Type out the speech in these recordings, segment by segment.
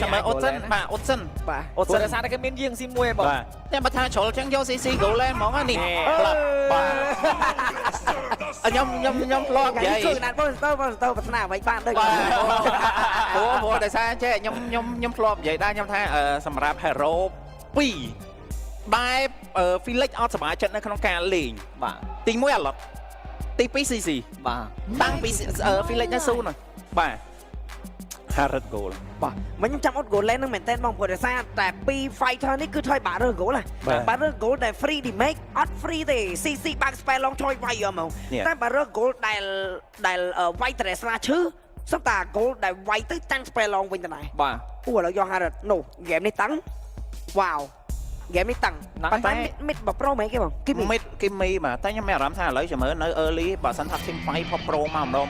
ចាំមើលអូសិនបាទអូសិនអូសិនដោយសារតែគេមានយាងស៊ីមួយបងតែបើថាជ្រុលចឹងយក CC Golan ហ្មងនេះក្លាប់បាទខ្ញុំធ្លាប់និយាយគឺណាត់បងទៅប្រាថ្នាអ្វីបានដូចព្រោះដោយសារចេះខ្ញុំធ្លាប់និយាយដែរខ្ញុំថាសម្រាប់ Hero 2ដែល Felix អត់សប្បាយចិត្តនៅក្នុងការលេងបាទទី1 Alot ទី2 CC បាទតាំងពី Felix នៅស៊ូនោះបាទ100 goal បាទមិនខ្ញុំចាំអត់ goal ហ្នឹងមែនតើបងព្រោះដោយសារតែពី fighter នេះគឺថយបាក់រើ goal ហ៎បាក់រើ goal ដែល free damage អត់ free ទេ CC បាក់ spell ឡងជួយវាយហ្មងតែបាក់រើ goal ដែលវាយ Teresa ឈឺសុទ្ធតែ goal ដែលវាយទៅតាំង spell ឡងវិញទៅដែរបាទឥឡូវយក100 នោះ game នេះតាំងវ៉ាវ game នេះតាំងប៉ុន្តែ mid បើ pro មែនគេបងគេ mid គេមីបាទតែខ្ញុំមានអារម្មណ៍ថាឥឡូវចាំមើលនៅ early បើសិនថា team fight ផុស pro មកម្ដង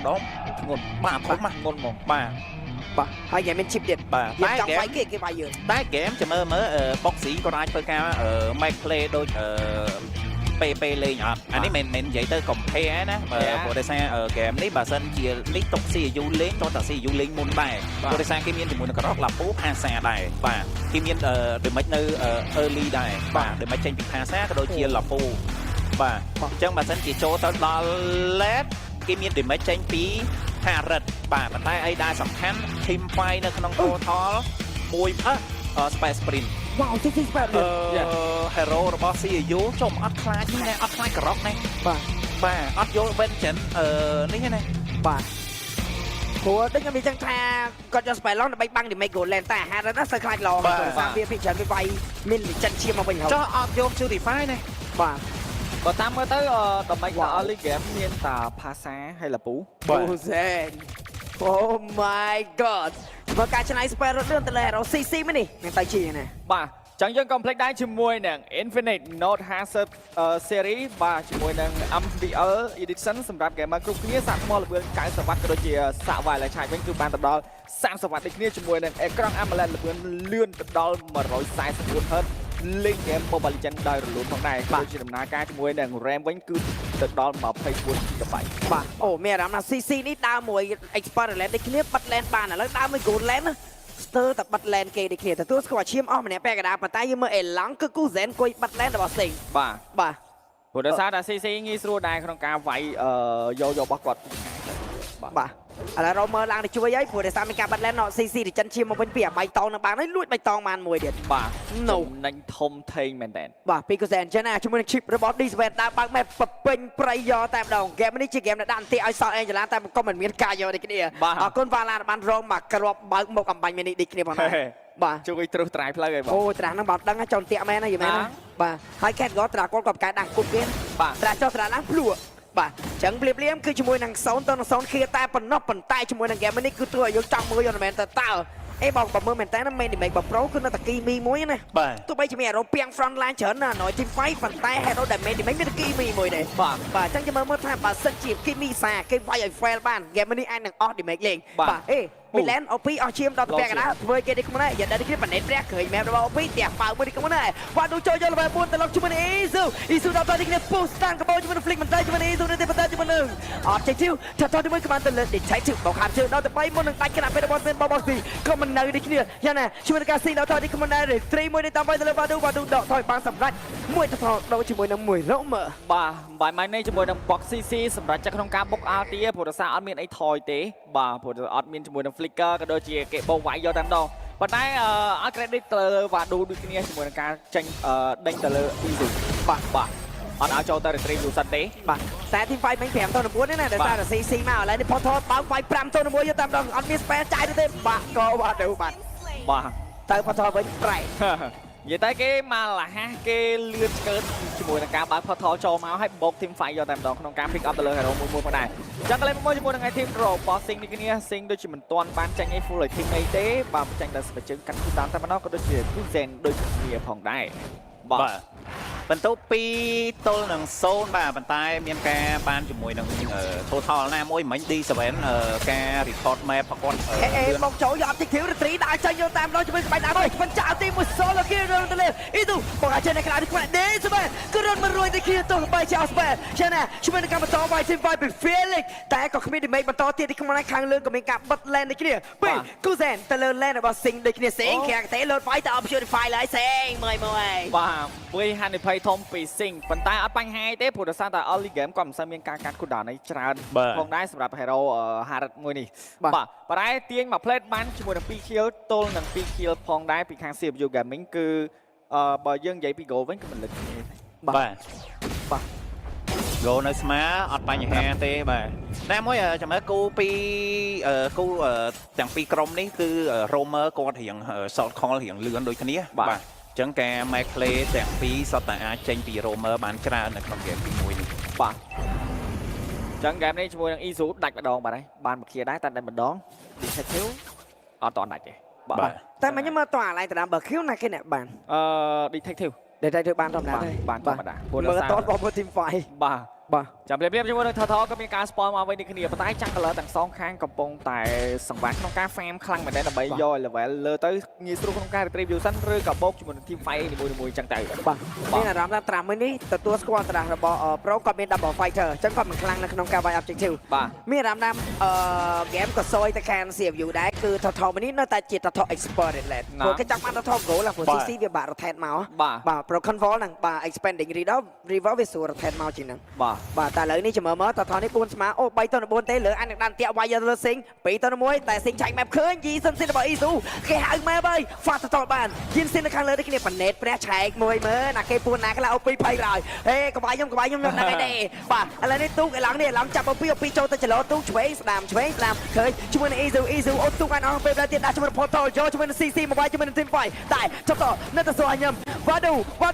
ធ្ងន់បាទធំណាស់ធ្ងន់ហ្មងបាទហើយគេមាន chip ទៀតបាទតែចង់វាយគេវាយយើងតែ game ចាំមើល boxy ក៏អាចធ្វើការ make play ដូចពេលលេងអត់អានេះមិននិយាយទៅ compare ណាព្រោះដោយសារ game នេះបើសិនជានេះទុក CU លេងតោះតា CU លេងមុនដែរព្រោះដោយសារគេមានជាមួយនឹងក្រោកឡាពូផាសាដែរបាទគេមាន damage នៅ early ដែរបាទ damage ចេញពីផាសាក៏ដូចជាឡាពូបាទអញ្ចឹងបើសិនជាចូលទៅដល់ late គេមាន damage ចេញពី50បាទប៉ុន្តែអីដែលសំខាន់ team fight នៅក្នុង total 1 space sprint វ៉ាវទីស្ប៉ែតhero របស់ CU ចុំអត់ខ្លាចនេះណាអត់ខ្លាចក្រុកនេះបាទអត់យក vengeance នេះណាបាទព្រោះដូចខ្ញុំនិយាយចឹងថាគាត់យក spell ឡងដើម្បីបាំង damage goal lane តែអាហារហ្នឹងទៅខ្លាចឡងដោយសារវាភិកច្រើនវាវាយមាន legend ឈាមមកវិញហើយចុះអត់យក Purify ណាបាទបើតាមមើលទៅដើម្បីដល់ early game មានតាផាសាហើយលាពូអូសែន Oh my god បើការឆ្នៃ spell រត់លឿនទៅលើ hero CC មែននេះមានតែជាណាបាទចឹងយើង complete ដែរជាមួយនឹង Infinite Note Hazard series បាទជាមួយនឹង MPL edition សម្រាប់ gamer គ្រប់គ្នាសាកថ្មល្បឿន90វ៉ាត់ក៏ដូចជាសាក wireless charge វិញគឺបានទៅដល់30វ៉ាត់ដូចគ្នាជាមួយនឹងអេក្រង់ AMOLED ល្បឿនលឿនទៅដល់144 Hz លេង game Mobile Legends ដោយរលូនផងដែរក៏ដូចជាដំណើរការជាមួយនឹង RAM វិញគឺទៅដល់24 GB បាទអូមានអារម្មណ៍ថា CC នេះដើរមួយ expert lane ដូចគ្នាបិទ lane បានឥឡូវដើរមួយ gold lane ស្ទើរតែបិទ lane គេដូចគ្នាទទួលស្គាល់ឈាមអស់ម្នាក់ពាក់កណ្ដាលប៉ុន្តែយើងមើលអេឡង់គឺគូ Zen គួយបិទ lane របស់ Sing បាទព្រោះដោយសារតែ CC ងាយស្រួលដែរក្នុងការវាយយករបស់គាត់បាទឥឡូវរមើលឡើងទៅជួយអីព្រោះដោយសារមានការបាត់លែន CC រិចិនឈាមមកវិញពីអាបៃតងនឹងបានហើយលួចបៃតងបានមួយទៀតបាទចំណេញធំធេងមែនតើបាទពីកូសែនចឹងណាជាមួយនឹង chip របស់ D7 ដើរបើក map បពេញប្រៃយកតែម្ដង game នេះជា game ដែលដាក់អន្ទាក់ឲ្យសល់អេងចឡាតែក៏មិនមានការយកដូចគ្នាអរគុណវ៉ាឡាបានរងមកគ្រាប់បើកមកអំបញ្ញនេះដូចគ្នាផងដែរបាទជួយត្រុសត្រាយផ្លូវឲ្យបងអូត្រាស់ហ្នឹងបើដឹងចង់តាក់មែនហើយមែនបាទហើយ cat ក៏ត្រាគាត់ក៏ប្រកែកដាក់គុកគេបាទត្រាស់ចុះត្រាស់ឡើងភ្លួបាទចឹងភ្លាមគឺជាមួយនឹង0ទៅនឹង0ឃាតែប៉ុណ្ណោះប៉ុន្តែជាមួយនឹង game នេះគឺធ្វើឲ្យយើងចង់មើលយកមែនតើអេបងបើមើលមែនតើមេនីមេបើ pro គឺនៅតែគីមីមួយណាទោះបីជាមាន hero ពាំង front line ច្រើនណាស់ណយ team fight ប៉ុន្តែ hero ដែលមេនីមេមានគីមីមួយដែរបាទចឹងចាំមើលថាបើសិនជាគីមីសាគេវាយឲ្យ fail បាន game នេះអាចនឹងអស់ damage លេងបាទអេមីឡែន OP អស់ឈាមដល់ទៅពាក់កណ្ដាលធ្វើគេនេះខ្លួនដែរយ៉ាងដែលគ្នាបណ្ដេតព្រះឃើញ map របស់ OP ផ្ទះប៉ៅមួយនេះខ្លួនដែរបាទដូចចូលយក level 4ទៅលុកជាមួយនឹង Isu ដល់ទៅនេះគ្នា push តាំងកបោជាមួយនឹង flick មិនតែជាមួយនឹង Isu នេះទេប៉ុន្តែជាមួយនឹងអត់ចេះជឿថាតទៅមួយក្បានទៅលើ detective បោកខាត់ជើងដល់ទៅ3មុននឹងដាច់ក្រាបពេលរបស់បោកស៊ីក៏មិននៅនេះគ្នាយ៉ាងណាជាមួយនឹងការស៊ីដល់ទៅនេះខ្លួនដែរ3មួយនេះតាមទៅលើបាឌូដកថយបានសម្រាប់មួយទៅដល់ជាមួយនឹងមួយរមបាទបាយម៉ៃនេះជាមួយនឹង box CC សម្រាប់ចិត្តក្នុងការបុក Altia ព្រោះរសារអត់មានអីថយទេបាទព្រោះអត់មានជាមួយនឹង flicker ក៏ដូចជាគេបោកវាយយកតែម្ដងប៉ុន្តែអត់ credit ទៅវ៉ាឌូដូចគ្នាជាមួយនឹងការចេញដេញទៅលើ Isu បាទអត់ឲ្យចូលទៅ retrieve យូរសិនទេបាទតែ team fight មិញ5ទៅ9ទេណាដោយសារតែ CC មកឥឡូវនេះ portal បើកវាយ5ទៅ1យកតែម្ដងអត់មាន spare ចាយទេបាទក៏វ៉ាឌូបាទទៅ portal វិញប្រែនិយាយតែគេមកលះគេលឿនឆ្កើតជាមួយនឹងការបើក portal ចូលមកឲ្យបោក team fight យកតែម្ដងក្នុងការ pick up ទៅលើ hero មួយផងដែរអញ្ចឹងកន្លែងមួយជាមួយនឹង teamរបស់ Sing នេះគ្នា Sing ដូចជាមិនទាន់បានចាញ់ឲ្យ full team អីទេបាទចាញ់តែស្បែកជើងកាត់គឺតាមតែម្ដងក៏ដូចជា Zen ដូចគ្នាផងដែរបាទបន្ទុក2ទល់នឹង0បាទប៉ុន្តែមានការបានជាមួយនឹង total ណាមួយមិញ D7 ការ report map របស់គាត់មកចូលយក objective រីត្រីដើរចេញយកតាមដល់ជាមួយក្បាច់ដើរមិនចាក់ ទីមួយសល់គេរត់ទៅលើអ៊ីទូបងអាចនៅក្រៅនេះគាត់ដេសបែគឺរត់មករួយទៅគ្នាទៅបែជាអស់បែចឹងណាជួយនឹងកម្មបន្តវាយទីវាយពី Felix តែក៏គ្មាន damage បន្តទៀតទីក្នុងខាងលើក៏មានការបិទ lane ដូចគ្នាពីគូសែនទៅលើ lane របស់ Sing ដូចគ្នា Sing ខាងតែលើវាយទៅ Purify ឡើយ Sing មើលបាទវាហានិភ័យធំពី Sing ប៉ុន្តែអត់បញ្ហាទេព្រោះដោយសារតែ early game ក៏មិនសូវមានការកាត់ cooldown នេះច្រើនផងដែរសម្រាប់ hero Harrod មួយនេះបាទប៉ុន្តែទាញមក plate បានជាមួយនឹង2 kill ទល់នឹង2 kill ផងដែរពីខាង CPU Gaming គឺបើយើងនិយាយពី goal វិញគឺមិនលិចគ្នាទេបាទ goal នៅស្មាអត់បញ្ហាទេបាទតែមួយចាំមើលគូពីគូទាំងពីរក្រុមនេះគឺ Romer គាត់រៀង short call រៀងលឿនដូចគ្នាបាទអញ្ចឹងការ make play ទាំងពីរសុទ្ធតែអាចចេញពី Romer បានច្រើននៅក្នុង game ទី1នេះបាទចឹង game នេះជាមួយនឹង Izu ដាច់ម្ដងបាទហើយបានមកឃ្លាដែរតែដាច់ម្ដង Detective អត់តដាច់ទេបាទតែមិនខ្ញុំមើលតោះអាឡៃតាបើ Q ណាគេអ្នកបានDetective បានធម្មតាទេបានធម្មតាមើលតោះបង team fight បាទចាំប្រៀបជាមួយនឹងថថក៏មានការ spoil មកវិញនេះគ្នាប៉ុន្តែចាំ color ទាំងសងខាងកំពុងតែសង្វាក់ក្នុងការ farm ខ្លាំងមែនទែនដើម្បីយក level លើទៅងាយស្រួលក្នុងការ retrieve view សិនឬក៏បូកជាមួយនឹង team fight នីមួយៗចឹងទៅបាទមានអារម្មណ៍ថាត្រាំមួយនេះទទួលស្គាល់ត្រាស់របស់ pro គាត់មាន double fighter អញ្ចឹងគាត់មិនខ្លាំងនៅក្នុងការវាយ objective បាទមានអារម្មណ៍ថា game ក៏សយទៅខាង CPU ដែរគឺថថនេះនៅតែជាថថ expert លេតព្រោះគេចង់បានថថ goal ព្រោះ CC វាបាក់ rotate មកបាទ pro control ហ្នឹងបាទ expanding river វាសួរ rotate មកជាងហ្នឹងបាទតែឥឡូវនេះចាំមើលតថនេះ4ស្មើអូ3ទៅ4ទេលើអាននឹងដានតាក់វាយទៅលើ Sing 2ទៅ1តែ Sing ចាញ់ map ឃើញយីសិនសិនរបស់ Izu គេហៅ map ហើយ fast តបានយីសិននៅខាងលើនេះគ្នាប៉ណេតព្រះឆែកមួយមើលណាគេពួនណាខ្លះអូ2 20ហើយហេក្បាយខ្ញុំដឹងឯទេបាទឥឡូវនេះទូកឯឡងនេះឯឡងចាប់អូ2ចូលទៅចលោទូកឆ្វេងស្ដាមឃើញជាមួយនឹង Izu អូទូកអានអស់ពេលដែរទៀតដាក់ជាមួយនឹង portal យកជាមួយនឹង CC មកវាយជាមួយនឹង team fight តែចប់តនៅទៅសួរខ្ញុំវ៉ា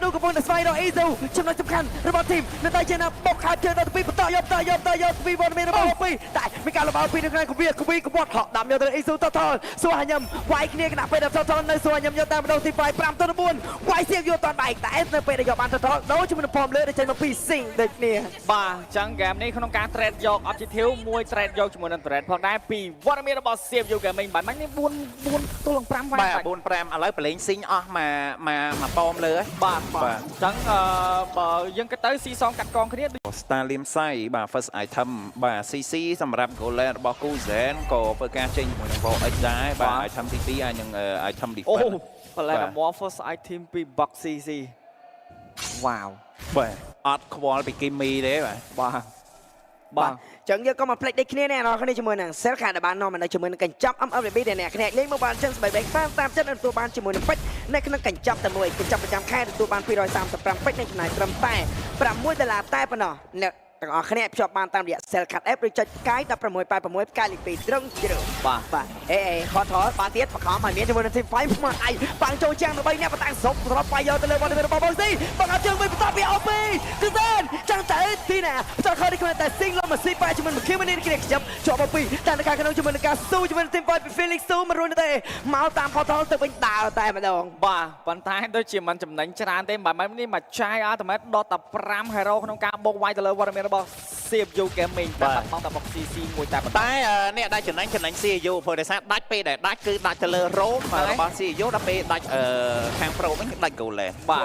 ឌូកំពុងតែស្វែងរក Izu ចំណុចសំខាន់របស់ team នៅតែជាណាបុកខាត់ជើងទៅពីបន្តយកពីវត្តមានរបស់ពីតែមានការលំអពីនៅក្នុងគវីកវត្តហក់ដាំយកទៅ Izu តតសួរខ្ញុំវាយគ្នាគណៈពេលដល់តនៅសួរខ្ញុំយកតាមម្ដងទី5ទៅ4វាយសៀកយកតបែកតែនៅពេលដែលយកបានតដូរជាមួយនឹងផមលើដែលចេញមកពី Sing ដូចគ្នាបាទអញ្ចឹង game នេះក្នុងការ trade យក objective មួយ trade យកជាមួយនឹង trade ផងដែរពីវត្តមានរបស់ CPU Gaming បាទនេះ4ទល់នឹង5បាទ4 5ឥឡូវប្រឡែង Sing អស់មកប៉មលើហើយបាទអញ្ចឹងបើយើងគិតទៅស៊ីសងកាត់កងគ្នា Stalin Sai បាទ first item បាទ CC សម្រាប់ Golden របស់ Kuzen ក៏ធ្វើការចេញជាមួយនឹង Vol X ដែរបាទ item ទី2ហើយនឹង item defense អូបន្លែ first item ពី Box CC វ៉ាវបាទអត់ខ្វល់ពីគីមីទេបាទចឹងយើងក៏មកផ្លេចដូចគ្នានេះអ្នកនរគ្នាជាមួយនឹង Cell ខាងដែលបាននាំមកនៅជាមួយនឹងកញ្ចប់ MLB ដែលអ្នកគ្នាលេងមកបានចឹងស្បែកបានតាមចិត្តទទួលបានជាមួយនឹងពេជ្រនៅក្នុងកញ្ចប់តែមួយកញ្ចប់ប្រចាំខែទទួលបាន235ពេជ្រនៅចំណាយត្រឹមតែ$6តែប៉ុណ្ណោះទាំងអស់គ្នាភ្ជាប់បានតាមរយៈ Cell Card App ឬចុចផ្កាយ1686ផ្កាយលេខ2ត្រឹមជ្រុងបាទខតថតបានទៀតបខំឲ្យមានជាមួយនឹង Team Fight មកឯងបាំងចូលចាំដើម្បីអ្នកបតាំងសុបត្រប់បាយយកទៅលើបាល់របស់បងស៊ីបងអត់ជើងវិញបន្តពី OP គឺទេចឹងទៅទីណាបន្តខលនេះគាត់តែ Sing លំមកស៊ីបាយជាមួយនឹង Kim នេះគ្នាខ្ញុំជាប់ OP តែនៅខាងក្នុងជាមួយនឹងការស៊ូជាមួយនឹង Team Fight ពី Felix ស៊ូមិនរួចទេមកតាមខតថតទៅវិញដើរតែម្ដងបាទប៉ុន្តែដូចជាមិនចំណេញច្រើនទេបាទនេះមកចាយ ultimate ដល់តែ5 hero ក្នុងការបោកវាយទៅលើវត្តមានរបស់ CPU Gaming តែបាត់បង់តែបុក CC មួយតែអ្នកដែលចំណេញ CPU ព្រោះដោយសារដាច់ពេលដែលដាច់គឺដាច់ទៅលើ ROM របស់ CPU ដល់ពេលដាច់ខាង Pro វិញគឺដាច់ Golden បាទ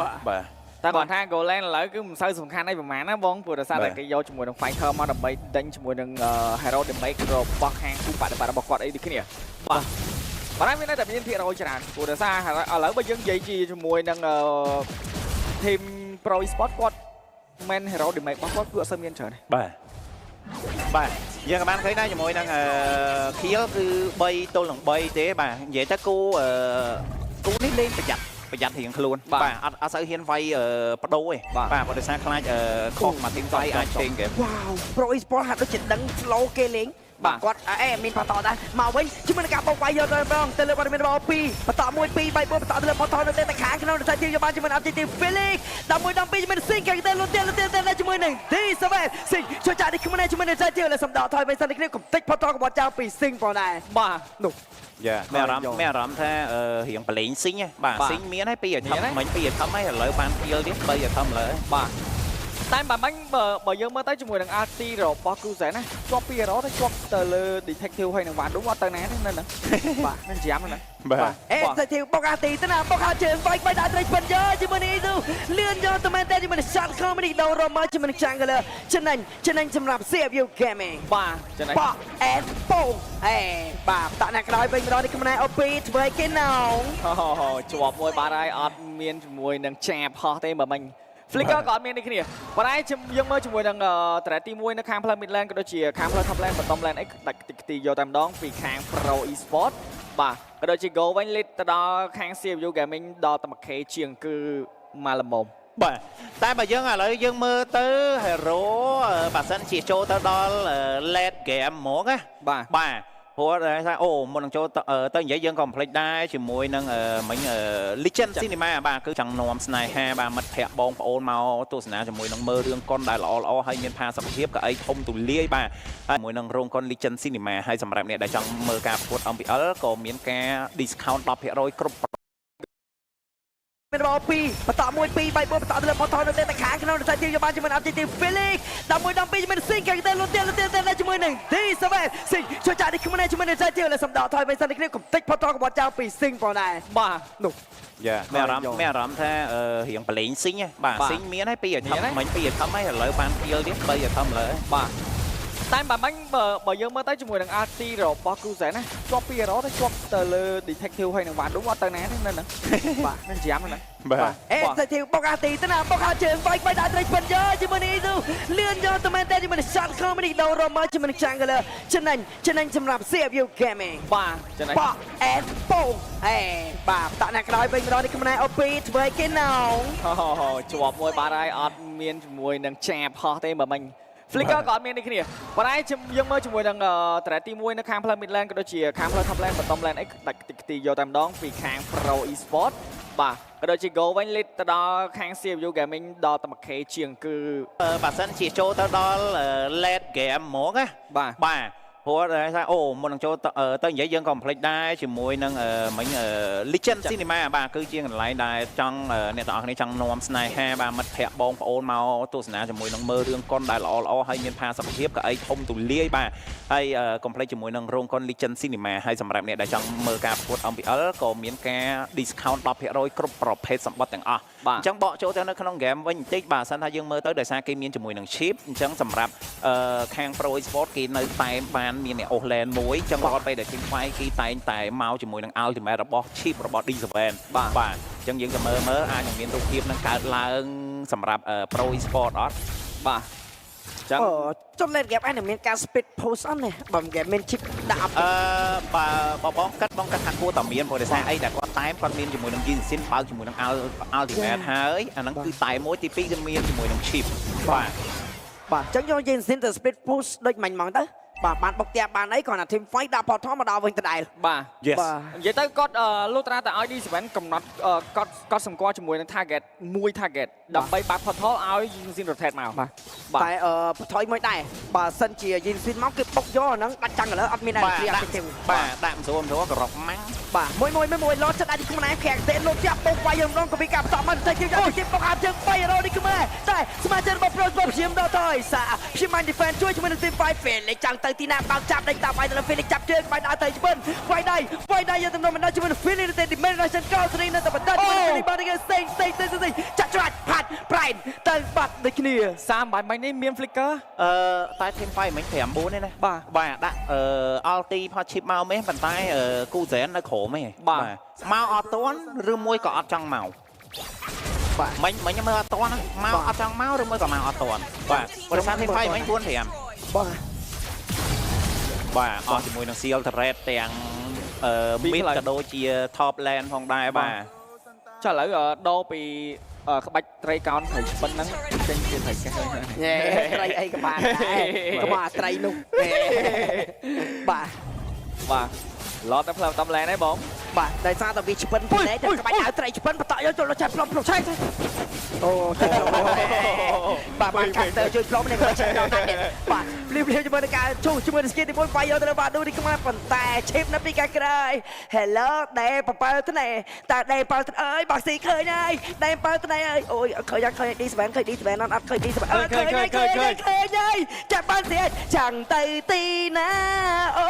តែបើថា Golden ឥឡូវគឺមិនសូវសំខាន់អីប្រហែលណាបងព្រោះដោយសារតែគេយកជាមួយនឹង Fighter មកដើម្បីដេញជាមួយនឹង Hero Damage របស់ខាងគូបដិបត្តិរបស់គាត់អីដូចគ្នាបាទប៉ុន្តែមានតែមានភាគរយច្រើនព្រោះដោយសារឥឡូវបើយើងនិយាយជាមួយនឹង Team Pro Esports គាត់មែន hero damage របស់គាត់គឺអត់សូវមានច្រើនទេបាទយើងក៏បានឃើញដែរជាមួយនឹង kill គឺ3ទល់នឹង3ទេបាទនិយាយទៅគូនេះលេងប្រយ័ត្នរៀងខ្លួនបាទអត់សូវហ៊ានវាយបដូរទេបាទបើដោយសារខ្លាចខុសមក team fight អាចចេញគេវ៉ាវ Pro Esports ហាក់ដូចជាដឹង slow គេលេងបាទគាត់មានបន្តដែរមកវិញជាមួយនឹងការបោកវាយយកទៅម្ដងទៅលើព័ត៌មានរបស់2បន្ត1 2 3 4បន្តទៅលើផតនៅតែខាងក្នុងតែជាយកបានជាមួយនឹង objective Felix 11 12ជាមួយនឹង Sing គេទៅលុតទៀតជាមួយនឹង D7 Sing ជួយចាក់នេះខ្លួនជាមួយនឹងតែជាលើសំដៅថយវិញសិននេះគ្នាកំតិចផតក៏បត់ចោលពី Sing ផងដែរបាទនោះយ៉ាមានអារម្មណ៍ថារៀងប្រឡែង Sing បាទ Sing មានហើយ2 item មិញ2 item ហើយឥឡូវបាន kill ទៀត3 item លើបាទ តែបាញ់បើយើងមើលទៅជាមួយនឹង RT របស់ Cruiser ណាជាប់ពីរ៉ូទៅជាប់ទៅលើ Detective ហើយនឹង Van Doom អត់ទៅណាទេនៅហ្នឹងបាទនឹងច្រាមហ្នឹង បាទ អេទៅទីបុកអាទីទៅណាបុកអាជើងបែកបែកដាក់ត្រីស្ពិនយើជាមួយនេះទៅលឿនយកទៅមែនតែជាមួយនឹង shot comedy ដូររមើជាមួយនឹង Jungle ចំណេញសម្រាប់ CFU Gaming បាទចំណេញ បកអេប៉ូអេបាទដាក់អ្នកក្រោយវិញម្ដងនេះខ្មែរ OP ធ្វើឲ្យគេណោង ជាប់មួយបាទហើយអត់មានជាមួយនឹងចាបហោះទេបើមិញ Flicker ក៏អត់មាននេះគ្នាប៉ុន្តែយើងមើលជាមួយនឹងត្រែទី1នៅខាងផ្លូវ Midland ក៏ដូចជាខាងផ្លូវ Top Lane បន្ត Lane X ដាច់ខ្ទីយកតែម្ដងពីខាង Pro Esport បាទក៏ដូចជា Go វិញ lead ទៅដល់ខាង CFU Gaming ដល់តែ 1K ជាងគឺមកល្មម បាទតែបើយើងឥឡូវយើងមើលទៅ hero បើសិនជាចូលទៅដល់ late game ហ្មងណា បាទព្រោះថាអូមុននឹងចូលទៅនិយាយយើងក៏ complete ដែរជាមួយនឹងមិញ Legend Cinema បាទគឺចង់នាំស្នេហាបាទមិត្តភ័ក្តិបងប្អូនមកទស្សនាជាមួយនឹងមើលរឿងកុនដែលល្អៗហើយមានផាសុកភាពក៏អីធំទូលាយបាទហើយជាមួយនឹងរោងកុន Legend Cinema ហើយសម្រាប់អ្នកដែលចង់មើលការប្រកួត MPL ក៏មានការ discount 10% គ្រប់ មានរបស់2បន្ត1 2 3 4បន្តទៅលើផតនៅតែខាងក្នុងតែទីយកបានជាមួយ Objective Felix 11 12ជាមួយ Sing គេទៅលុតទៀតជាមួយនឹង D7 Sing ជួយចាក់នេះខ្លួនជាមួយនឹងតែទីលើសំដៅថយវិញសិននេះគ្នាកំតិចផតក៏បត់ចោលពី Sing ផងដែរបាទនោះ យ៉ាមានអារម្មណ៍ថារៀងប្រឡែងស៊ីងបាទស៊ីងមានហើយពីអាថឹមមិញពីអាថឹមហើយឥឡូវបានពីលទៀត3អាថឹមលើបាទតែបាញ់បើយើងមើលទៅជាមួយនឹង RT របស់ Cruiser ណាជាប់ពីរ៉ូទៅជាប់ទៅលើ Detective ហើយនឹង Van Doom អត់ទៅណាទេនៅហ្នឹងបាទនឹងច្រាមហ្នឹង បាទអេទៅទីបុកអាទីទៅណាបុកអាជើងបែកបែកដាក់ត្រីស្ពិនយើជាមួយនេះទៅលឿនយកទៅមែនតែជាមួយនឹង shot comedy ដូររមើជាមួយនឹង Jungle ចំណេញសម្រាប់ CFU Gaming បាទចំណេញ បកអេប៉ូអេបាទដាក់អ្នកក្រោយវិញម្ដងនេះខ្មែរ OP ធ្វើឲ្យគេណោង ជាប់មួយបាទហើយអត់មានជាមួយនឹងចាបហោះទេបើមិញ Flicker ក៏អត់មាននេះគ្នាប៉ុន្តែយើងមើលជាមួយនឹងត្រែទី1នៅខាងផ្លូវ Midland ក៏ដូចជាខាងផ្លូវ Top Lane បន្ត Lane X ដាច់ខ្ទីយកតែម្ដងពីខាង Pro Esport បាទក៏ដូចជា Go វិញ lead ទៅដល់ខាង CFU Gaming ដល់តែ 1K ជាងគឺបើសិនជាចូលទៅដល់ late game ហ្មងណាបាទព្រោះថាអូមុននឹងចូលទៅនិយាយយើងក៏ complete ដែរជាមួយនឹងមិញ Legend Cinema បាទគឺជាកន្លែងដែលចង់អ្នកទាំងអស់គ្នាចង់នាំស្នេហាបាទមិត្តភ័ក្តិបងប្អូនមកទស្សនាជាមួយនឹងមើលរឿងកុនដែលល្អៗហើយមានផាសុកភាពក៏អីធំទូលាយបាទហើយ complete ជាមួយនឹងរោងកុន Legend Cinema ហើយសម្រាប់អ្នកដែលចង់មើលការប្រកួត MPL ក៏មានការ discount 10% គ្រប់ប្រភេទសម្បត្តិទាំងអស់អញ្ចឹងបកចូលទៅនៅក្នុង game វិញបន្តិចបាទសិនថាយើងមើលទៅដោយសារគេមានជាមួយនឹង chip អញ្ចឹងសម្រាប់ខាង Pro Esport គេនៅតែបានមានអ្នកអូសលែនមួយអញ្ចឹងរាល់ពេលដែល team fight គេតែងតែមកជាមួយនឹង ultimate របស់ chip របស់ D7 បាទអញ្ចឹងយើងទៅមើលអាចនឹងមានរូបភាពនឹងកើតឡើងសម្រាប់ Pro Esport អត់បាទចឹងចុះ late game ឯងមានការ speed post អត់ណាបើ game មាន chip ដាក់បើបងកាត់ថាគួរតែមានព្រោះដោយសារអីដែលគាត់តែគាត់មានជាមួយនឹង Jinsin បើកជាមួយនឹង ultimate ហើយអាហ្នឹងគឺតែមួយទី2គឺមានជាមួយនឹង chip បាទអញ្ចឹងយក Jinsin ទៅ speed post ដូចមាញ់ហ្មងទៅបាទបានបុកផ្ទះបានអីគ្រាន់តែ team fight ដាក់ portal មកដល់វិញដដែលបាទនិយាយទៅគាត់លុះត្រាតែឲ្យ D7 កំណត់គាត់សម្គាល់ជាមួយនឹង target មួយ target ដើម្បីបាត់ portal ឲ្យ Jinsin rotate មកបាទតែថយមួយដែរបើសិនជា Jinsin មកគឺបុកយកអាហ្នឹងដាច់ចាំងឥឡូវអត់មានដែរបាទដាក់មិនស្រួលក៏រកម៉ាំងបាទមួយលោតចិត្តអាចខ្លួនឯងប្រាក់ទេលោតផ្ទះបុកវាយរំដងក៏ពីការបន្តមកតែគេយកជិះបុកអាជើង3រនេះខ្មែរតែសមាជិករបស់ Pro ព្យាយាមដល់ទៅសាព្យាយាម defend ជួយជាមួយនឹង team fight Felix ចង់ទៅទីណាបើកចាប់ដេញតាមវាយទៅលើ Felix ចាប់ជើងវាយដល់ទៅជិនវាយដៃយកទៅមិនដល់ជាមួយនឹង Felix ទៅ Dimension Cross 3នៅតែបន្តជាមួយនឹង Felix បានគេស្ទែងចាក់ច្រាច់ផាត់ប្រែនទៅបាត់ដូចគ្នាសាមបាញ់នេះមាន Flicker តែ team fight មិញ5 4ទេណាបាទដាក់ulti ផាត់ chip មកមែនប៉ុន្តែគូហ្សែននៅក្រោមទេបាទមកអត់ទាន់ឬមួយក៏អត់ចង់មកបាទមិញមើលអត់ទាន់មកអត់ចង់មកឬមួយក៏មកអត់ទាន់បាទព្រោះថា team fight មិញ4 5បាទអស់ជាមួយនឹង seal threat ទាំងmid ក៏ដូចជា top lane ផងដែរបាទចុះឥឡូវដោពីក្បាច់ត្រីកោណត្រីប៉ុណ្ណឹងចេញជាត្រីកេះហើយត្រីអីក៏បានដែរក៏មកត្រីនោះបាទឡតទៅផ្លូវតំឡែនហើយបង បាទដោយសារតែវាឆ្ពិនពីណែតែក្បាច់អាវត្រីឆ្ពិនបន្តយកចូលចាត់ផ្លុំឆៃអូទៅបាទបាទកាត់ទៅជួយផ្លុំនេះក៏ឆៃដល់ណាស់បាទភ្លាមជាមួយនឹងការជួជាមួយនឹងស្គីទី1វាយយកទៅបាទដូចនេះខ្មែរប៉ុន្តែឈីបនៅពីកាក្រោយ Hello ដែរប៉ប៉ើថ្នេតែដែរប៉ើអើយបាក់ស៊ីឃើញហើយដែរប៉ើថ្នេអើយអូយឃើញឌីស្វែនឃើញឌីស្វែនអត់ឃើញឌីស្វែនឃើញហើយចាប់បានស្រីចាំងទៅទីណាអូ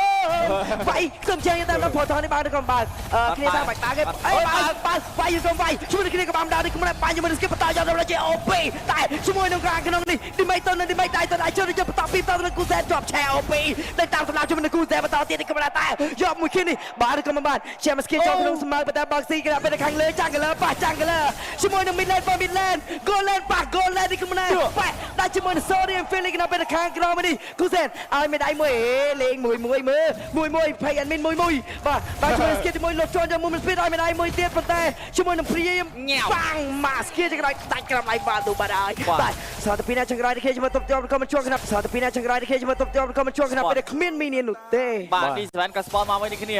វាយសុំជើងតាមដល់ផតនេះបានឬក៏បើគ្នាថាបាច់បើគេអីបើវាយយកវាយជួយគ្នាក៏បានដល់នេះខ្មែរបាញ់ជាមួយនឹងស្គីបន្តយកដល់ជា OP តែជាមួយនឹងខាងក្នុងនេះឌីមេតុននិងឌីមេដៃទៅដៃជួយបន្តពីបន្តនឹងគូសែជាប់ឆែ OP តែតាមសម្រាប់ជាមួយនឹងគូសែបន្តទៀតនេះក៏បានតែយកមួយគ្នានេះបាទឬក៏មិនបានជាមកស្គីចូលក្នុងស្មើប៉ុន្តែបាក់ស៊ីគេដាក់ទៅខាងលើចាំងកលប៉ះចាំងកលជាមួយនឹង midlane ប៉ះ midlane goal lane ប៉ះ goal lane នេះក៏មិនដែរប៉ះដាក់ជាមួយនឹង Sodium Feeling នៅពេលខាងក្រោមនេះគូសែឲ្យមេដៃមួយលេងមួយមើលភ័យ admin មួយបាទជួយស្គីជាមួយលោកចូលយកមួយស្ពីដឲ្យមេដៃមួយទៀតប៉ុន្តែជាមួយនឹងព្រាមបាំងម៉ាស្គីចង្រៃដាច់ក្រំដៃបាទទូបាត់ហើយបាទសតពីណាចង្រៃនេះគេជាមួយតុបជាប់ក៏មិនជួងខ្នាប់សតពីណាចង្រៃនេះគេជាមួយតុបជាប់ក៏មិនជួងខ្នាប់ពេលគ្មានមីនីនោះទេ បាទឌីស្វែនក៏ស្ពតមកវិញនេះគ្នា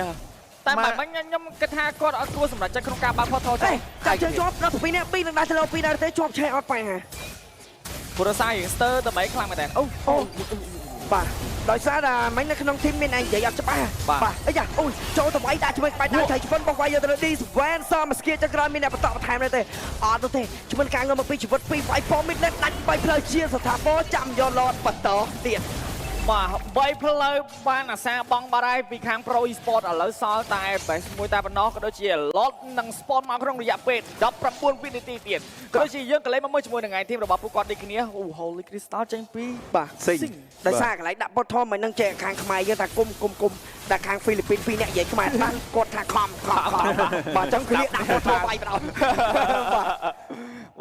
តែមិនខ្ញុំគិតថាគាត់អត់គួរសម្រាប់ចិត្តក្នុងការបើកផតថតចាក់ជាប់ដល់ពីនេះ2នឹងដាច់ទៅលើ2ដែរទេជាប់ឆេអត់បញ្ហា ពុរសាយស្ទើរតែមិនខ្លាំងមែនទេអូបាទដោយសារតែមិញនៅក្នុងធីមមានអញនិយាយអត់ច្បាស់បាទអីយ៉ាអូយចូលទៅវាយដាក់ជាមួយក្បាច់ដាក់ឆៃឆ្ពិនបោះវាយយកទៅលើ D Swan សមស្គីចក្រោយមានអ្នកបន្តបន្ថែមទេអត់ទេឆ្ពិនការងើបមកពីជីវិតពីវាយ form mid lane ដាច់3ផ្លូវជាស្ថាពរចាំយកឡតបន្តទៀតបាទ3ផ្លូវបានអាសាបងបាត់ហើយពីខាង Pro Esport ឥឡូវសល់តែ best មួយតែប៉ុណ្ណោះក៏ដូចជា lot និង spawn មកក្នុងរយៈពេល19វិនាទីទៀតក៏ដូចជាយើងក៏លេងមកមើលជាមួយនឹងឯងធីមរបស់ពួកគាត់ដូចគ្នាអូ Holy Crystal ចេញពីបាទស៊ីងដោយសារកន្លែងដាក់ bottom មិននឹងចេះខាងខ្មែរយើងថាគុំដាក់ខាងហ្វីលីពីន2នាក់និយាយខ្មែរបានគាត់ថាខំបាទអញ្ចឹងគឺដាក់ bottom វាយបណ្ដោយ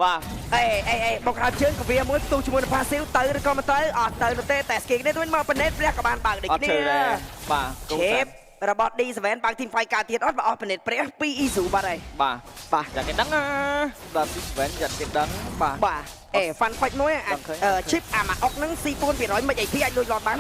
បាទអេបងខោជើងកវាមួយផ្ទុះជាមួយនឹង passive ទៅឬក៏មិនទៅអត់ទៅទេតែ skill នេះវិញមកប៉ណេតព្រះក៏បានបើកដូចគ្នាបាទ shape របស់ D7 បើក team fight ការទៀតអត់បើអស់ប៉ណេតព្រះពី Isu បាត់ហើយបាទយ៉ាងគេដឹងដល់ D7 យ៉ាងគេដឹងបាទអេ fun fight មួយchip អាមកអុកហ្នឹងស៊ី4%មិន AP អាចលួចឡតបាន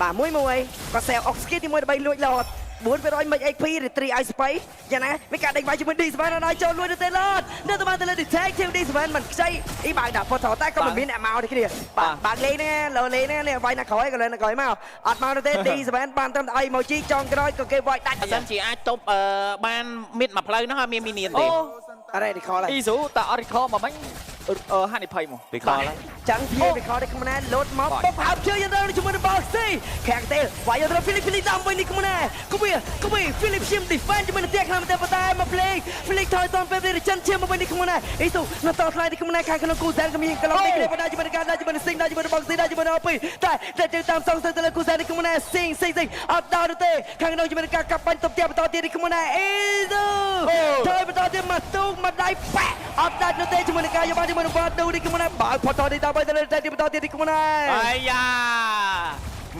បាទមួយក៏ sell អុក skill ទី1ដើម្បីលួចឡត4%មិន AP រីត្រីឲ្យស្បៃយ៉ាងណាមានការដេញវាយជាមួយ D7 ដល់ចូលលួចទៅទេឡតនៅទៅបានទៅលើ detective D7 មិនខ្ចីអ៊ីបើកដាក់ portal តែក៏មិនមានអ្នកមកទេគ្នាបាទបើកលេងណាលើលេងណានេះវាយណាក្រោយក៏លើណាក្រោយមកអត់មកទេ D7 បានត្រឹមតែ emoji ចង់ក្រោយក៏គេវាយដាច់អញ្ចឹងជាអាចទប់បានមិត្តមួយផ្លូវហ្នឹងឲ្យមានមីនៀនទេអរេ recall អ៊ីស៊ូតែអត់ recall មកមិញហានិភ័យមក recall ចឹងជា recall នេះខ្ញុំណាលោតមកបបហៅជើងយកទៅជាមួយនឹង box ស៊ីខាងទេវាយយកទៅ Philip តាមវិញនេះខ្ញុំណាគួយ Philip ឈាម defend ជាមួយនឹងទៀតខ្លាំងតែប៉ុន្តែមក play Philip ថយតនពេលវាចិនឈាមមកវិញនេះខ្ញុំណាអ៊ីស៊ូនៅតថ្លៃនេះខ្ញុំណាខាងក្នុងគូសែនក៏មានកន្លងនេះគ្នាបណ្ដាជាមួយនឹងការជាមួយនឹង Sing ជាមួយនឹង box ស៊ីជាមួយនឹង OP តែទៅតាមសងទៅលើគូសែននេះខ្ញុំណា Sing អត់ដល់ទេខាងក្នុងជាមួយនឹងការកាប់បាញ់តបទៀតបន្តទៀតនេះខ្ញុំណាអ៊ីស៊ូថយបន្តទៀតមកទូកមកដៃប៉ាក់អត់ដាច់ទេជាមួយនឹងការយកបានជាមួយនឹង បាត់ទូនេះខ្ញុំណាបើផតនេះដល់ទៅលើតែទីបន្តទៀតនេះខ្ញុំណាអាយ៉ា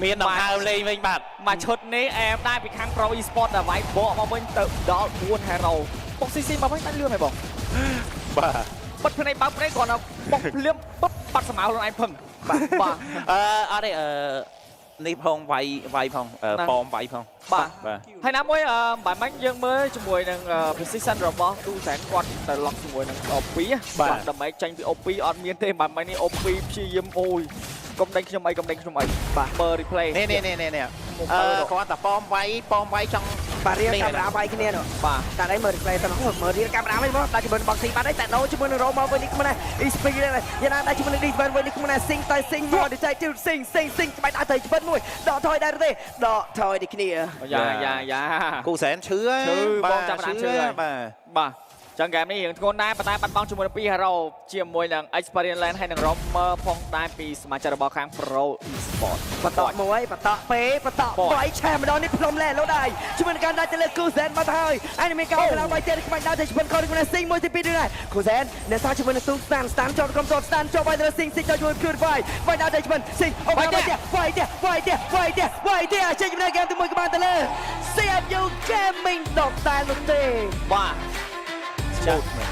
មានដង្ហើមលេងវិញបាទមួយឈុតនេះអែមដែរពីខាង Pro Esport ដែលវាយបកមកវិញទៅដល់4 hero បុកស៊ីមកវិញតែលឿនហើយបងបាទបិទភ្នែកបើកភ្នែកគ្រាន់តែបុកលៀមបិទបាត់ស្មៅខ្លួនឯងភឹងបាទអត់ទេនេះផងវាយផងប៉មវាយផងបាទហើយណាមួយបើមិនយើងមើលជាមួយនឹង precision របស់ទូសែនគាត់ទៅឡុកជាមួយនឹង OP បាទដើម្បីចាញ់ពី OP អត់មានទេបើមិននេះ OP ព្យាយាមអូយកុំដេញខ្ញុំអីបាទមើល replay នេះគាត់តែប៉មវាយចង់បាទរៀលកាមេរ៉ាវាយគ្នានោះបាទតែđâyមើល replay ទៅនោះមើលរៀលកាមេរ៉ាវិញបងដាក់ជាមួយ box បាត់ហើយតែដោជាមួយនឹង Roma វិញនេះខ្ញុំណា speed យ៉ាងណាដាក់ជាមួយនឹង Defense វិញនេះខ្ញុំណា Sing ទៅ Sing មក detective Sing ក្បាច់ដាក់ទៅឆ្ពិនមួយដកថយដែរទេដកថយនេះគ្នាយ៉ាគូសែនឈឺបងចាំបានឈឺបាទចឹងហ្គេមនេះរៀងធ្ងន់ដែរប៉ុន្តែបាត់បង់ជាមួយនឹង2 hero ជាមួយនឹង Experience Land ហើយនឹង Romer ផងដែរពីសមាជិករបស់ខាង Pro Esport បន្តមួយបន្តឆែម្ដងនេះផ្លុំលែលោដែរជាមួយនឹងការដាច់ទៅលើគូសែនមកទៅហើយហើយមានការកន្លងបាយទៀតក្បាច់ដល់ទៅឆ្ពិនខោនេះស៊ីងមួយទី2នេះដែរគូសែនអ្នកសាជាមួយនឹងទូស្តានចូលក្រុមតស្តានចូលបាយទៅលើស៊ីងចូលជួយគ្រឿនវាយដល់ទៅឆ្ពិនស៊ីងអូបាយទៀតវាយទៀតចេញពីហ្គេមទី1ក៏បានទៅលើ CFU Gaming ដកតែនោះទេបាទShoot me.